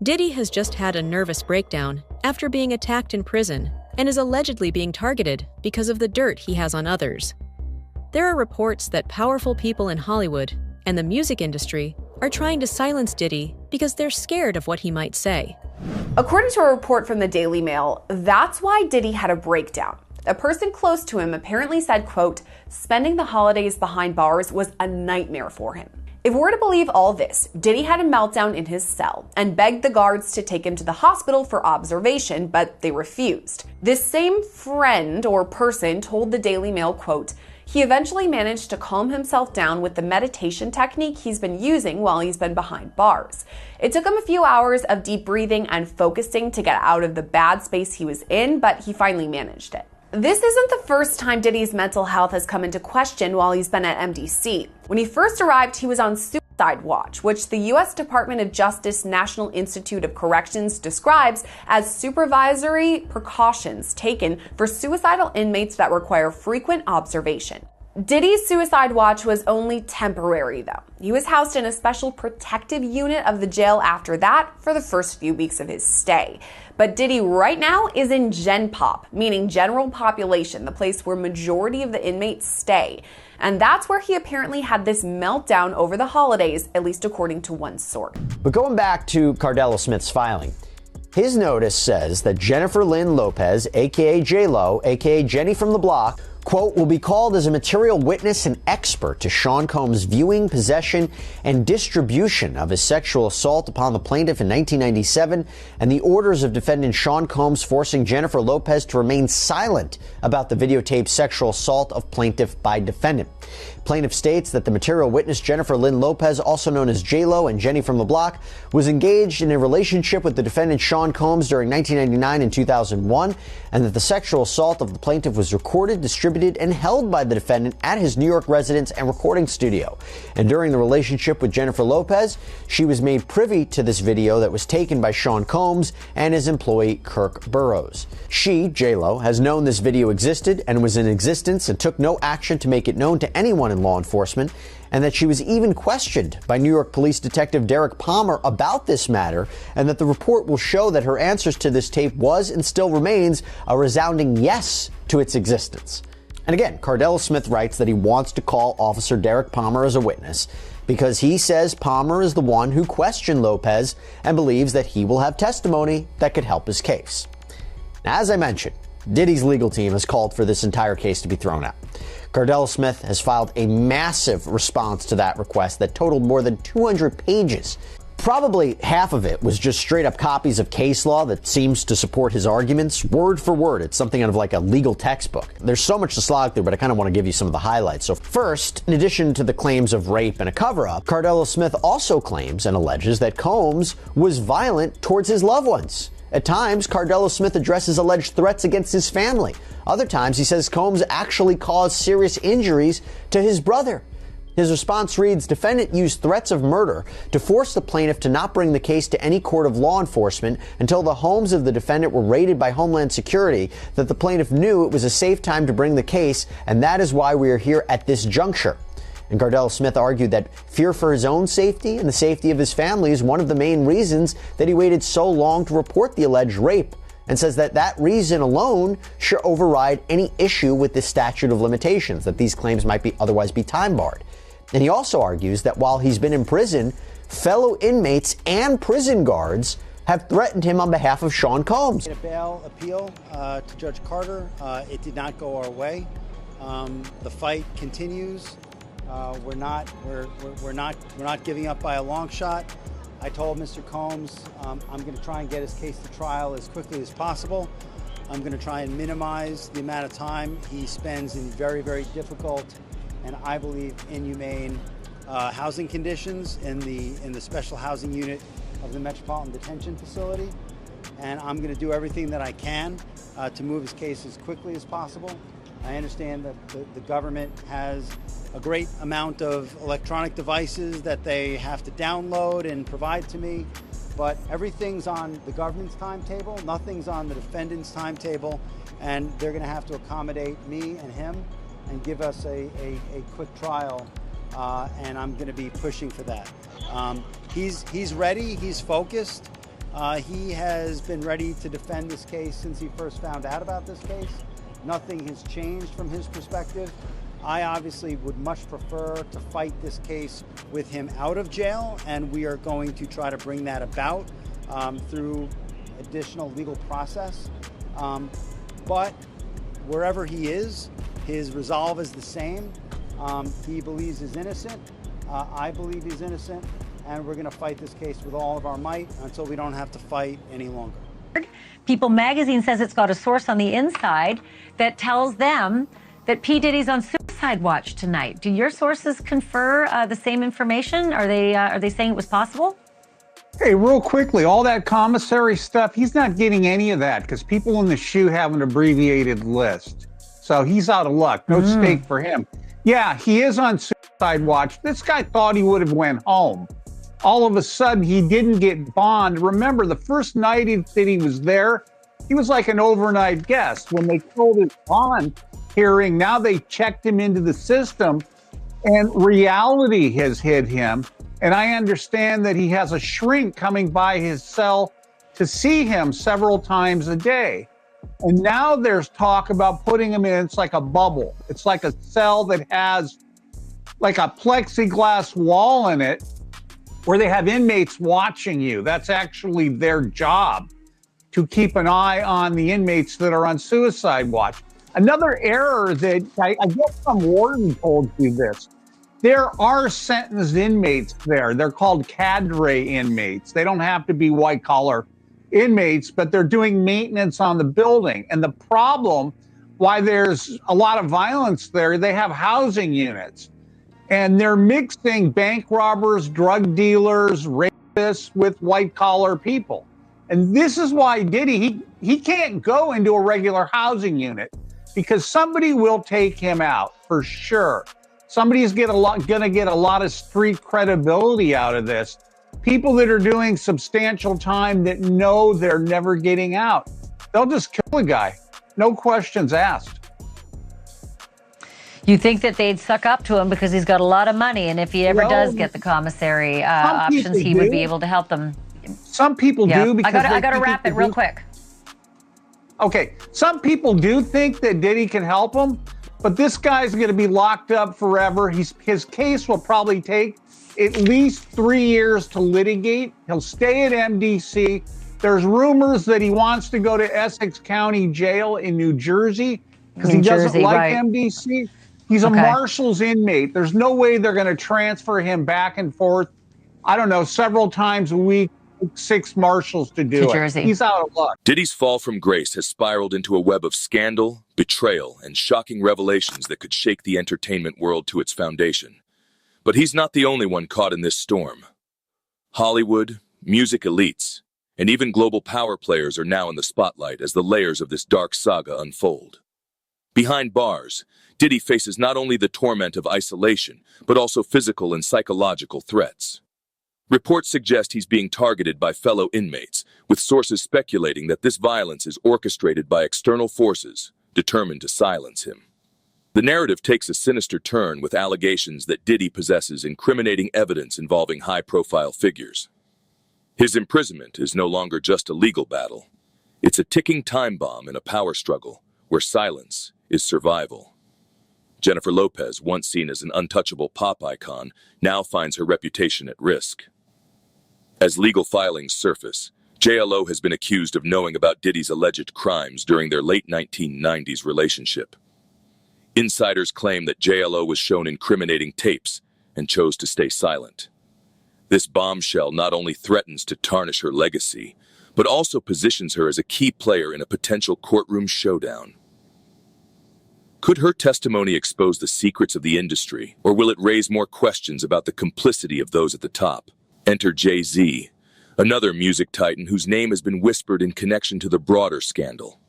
Diddy has just had a nervous breakdown after being attacked in prison and is allegedly being targeted because of the dirt he has on others. There are reports that powerful people in Hollywood and the music industry are trying to silence Diddy because they're scared of what he might say. According to a report from the Daily Mail, that's why Diddy had a breakdown. A person close to him apparently said, quote, spending the holidays behind bars was a nightmare for him. If we're to believe all this, Diddy had a meltdown in his cell and begged the guards to take him to the hospital for observation, but they refused. This same friend or person told the Daily Mail, quote, he eventually managed to calm himself down with the meditation technique he's been using while he's been behind bars. It took him a few hours of deep breathing and focusing to get out of the bad space he was in, but he finally managed it. This isn't the first time Diddy's mental health has come into question while he's been at MDC. When he first arrived, he was on suicide watch, which the U.S. Department of Justice National Institute of Corrections describes as supervisory precautions taken for suicidal inmates that require frequent observation. Diddy's suicide watch was only temporary, though. He was housed in a special protective unit of the jail after that for the first few weeks of his stay. But Diddy right now is in Gen Pop, meaning general population, the place where majority of the inmates stay. And that's where he apparently had this meltdown over the holidays, at least according to one source. But going back to Cardella Smith's filing, his notice says that Jennifer Lynn Lopez, a.k.a. J-Lo, a.k.a. Jenny from the Block, quote, will be called as a material witness and expert to Sean Combs' viewing, possession, and distribution of his sexual assault upon the plaintiff in 1997 and the orders of defendant Sean Combs forcing Jennifer Lopez to remain silent about the videotaped sexual assault of plaintiff by defendant. Plaintiff states that the material witness Jennifer Lynn Lopez, also known as J-Lo and Jenny from the Block, was engaged in a relationship with the defendant Sean Combs during 1999 and 2001, and that the sexual assault of the plaintiff was recorded, distributed, and held by the defendant at his New York residence and recording studio. And during the relationship with Jennifer Lopez, she was made privy to this video that was taken by Sean Combs and his employee Kirk Burrows. She, J-Lo, has known this video existed and was in existence and took no action to make it known to anyone in law enforcement, and that she was even questioned by New York Police Detective Derek Palmer about this matter, and that the report will show that her answers to this tape was and still remains a resounding yes to its existence. And again, Cardella Smith writes that he wants to call Officer Derek Palmer as a witness because he says Palmer is the one who questioned Lopez and believes that he will have testimony that could help his case. Now, as I mentioned, Diddy's legal team has called for this entire case to be thrown out. Cardella Smith has filed a massive response to that request that totaled more than 200 pages. Probably half of it was just straight up copies of case law that seems to support his arguments, word for word. It's something out of like a legal textbook. There's so much to slog through, but I kind of want to give you some of the highlights. So first, in addition to the claims of rape and a cover-up, Cardella Smith also claims and alleges that Combs was violent towards his loved ones. At times, Cardella Smith addresses alleged threats against his family. Other times, he says Combs actually caused serious injuries to his brother. His response reads, defendant used threats of murder to force the plaintiff to not bring the case to any court of law enforcement until the homes of the defendant were raided by Homeland Security, that the plaintiff knew it was a safe time to bring the case, and that is why we are here at this juncture. And Cardella Smith argued that fear for his own safety and the safety of his family is one of the main reasons that he waited so long to report the alleged rape, and says that that reason alone should override any issue with the statute of limitations, that these claims might otherwise be time barred. And he also argues that while he's been in prison, fellow inmates and prison guards have threatened him on behalf of Sean Combs. A bail appeal to Judge Carter. It did not go our way. The fight continues. We're not giving up by a long shot. I told Mr. Combs I'm going to try and get his case to trial as quickly as possible. I'm going to try and minimize the amount of time he spends in very, very difficult and I believe inhumane housing conditions in the special housing unit of the Metropolitan Detention Facility. And I'm going to do everything that I can to move his case as quickly as possible. I understand that the government has a great amount of electronic devices that they have to download and provide to me, but everything's on the government's timetable, nothing's on the defendant's timetable, and they're going to have to accommodate me and him and give us a quick trial, and I'm going to be pushing for that. He's ready, he's focused. He has been ready to defend this case since he first found out about this case. Nothing has changed from his perspective. I obviously would much prefer to fight this case with him out of jail, and we are going to try to bring that about through additional legal process. But wherever he is, his resolve is the same. He believes he's innocent. I believe he's innocent, and we're going to fight this case with all of our might until we don't have to fight any longer. People magazine says it's got a source on the inside that tells them that P. Diddy's on suicide watch tonight. Do your sources confer the same information? Are they saying it was possible? Hey, real quickly, all that commissary stuff, he's not getting any of that because people in the SHU have an abbreviated list. So he's out of luck. No stake for him. Yeah, he is on suicide watch. This guy thought he would have went home. All of a sudden, he didn't get bond. Remember, the first night that he was there, he was like an overnight guest. When they called his bond hearing, now they checked him into the system, and reality has hit him. And I understand that he has a shrink coming by his cell to see him several times a day. And now there's talk about putting him in, it's like a bubble. It's like a cell that has like a plexiglass wall in it where they have inmates watching you. That's actually their job, to keep an eye on the inmates that are on suicide watch. Another error that I guess some warden told you this. There are sentenced inmates there. They're called cadre inmates. They don't have to be white-collar inmates, but they're doing maintenance on the building. And the problem, why there's a lot of violence there, they have housing units. And they're mixing bank robbers, drug dealers, rapists with white-collar people. And this is why Diddy, he can't go into a regular housing unit because somebody will take him out for sure. Somebody's going to get a lot of street credibility out of this. People that are doing substantial time that know they're never getting out. They'll just kill a guy. No questions asked. You think that they'd suck up to him because he's got a lot of money, and if he ever does get the commissary options, he would be able to help them. Some people do because I got to wrap it real quick. Okay, some people do think that Diddy can help them, but this guy's going to be locked up forever. His case will probably take at least 3 years to litigate. He'll stay at MDC. There's rumors that he wants to go to Essex County Jail in New Jersey because he doesn't like MDC. He's a Marshals inmate. There's no way they're going to transfer him back and forth, I don't know, several times a week, 6 Marshals to do it. He's out of luck. Diddy's fall from grace has spiraled into a web of scandal, betrayal, and shocking revelations that could shake the entertainment world to its foundation. But he's not the only one caught in this storm. Hollywood, music elites, and even global power players are now in the spotlight as the layers of this dark saga unfold. Behind bars, Diddy faces not only the torment of isolation, but also physical and psychological threats. Reports suggest he's being targeted by fellow inmates, with sources speculating that this violence is orchestrated by external forces determined to silence him. The narrative takes a sinister turn with allegations that Diddy possesses incriminating evidence involving high-profile figures. His imprisonment is no longer just a legal battle. It's a ticking time bomb in a power struggle where silence is survival. Jennifer Lopez, once seen as an untouchable pop icon, now finds her reputation at risk. As legal filings surface, JLO has been accused of knowing about Diddy's alleged crimes during their late 1990s relationship. Insiders claim that JLO was shown incriminating tapes and chose to stay silent. This bombshell not only threatens to tarnish her legacy, but also positions her as a key player in a potential courtroom showdown. Could her testimony expose the secrets of the industry, or will it raise more questions about the complicity of those at the top? Enter Jay-Z, another music titan whose name has been whispered in connection to the broader scandal.